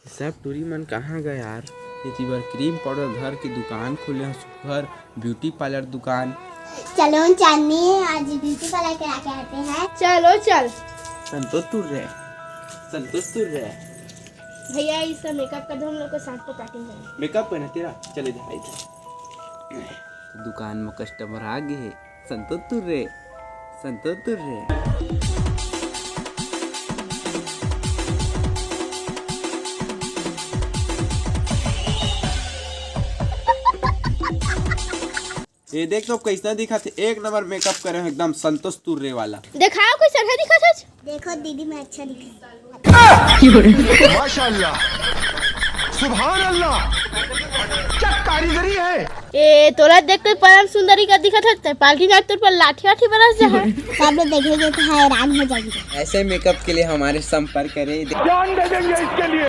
सब टूरी मन कहाँ गए यार। ये बार क्रीम पाउडर घर की दुकान खुले हैं, सुपर ब्यूटी पार्लर दुकान। चलो चांदनी आज ब्यूटी पार्लर करा के आते हैं। चलो चल। संतोष तुर रहे भैया इसका मेकअप कर दो, हम लोग को साथ को पैकिंग करना। मेकअप पहना तेरा, चले जा इधर। दुकान में कस्टमर आ गए। संतोष तुर रहे ये देख तो कैसा दिखा थे, एक नंबर मेकअप करे हैं एकदम संतोष तुर्रे वाला। दिखाओ कोई सरहा दिखा था। देखो दीदी मैं अच्छा दिखा। माशाअल्लाह, सुभान अल्लाह, क्या कारीगरी है। ए तोरा देख के परम सुंदरी का दिखा था। पालटी नाच तुर पर लाठी बरस जा है। सब लोग देखेंगे तो हैरान हो जाएंगे। ऐसे मेकअप के लिए हमारे संपर्क करें। जान दे देंगे इसके लिए।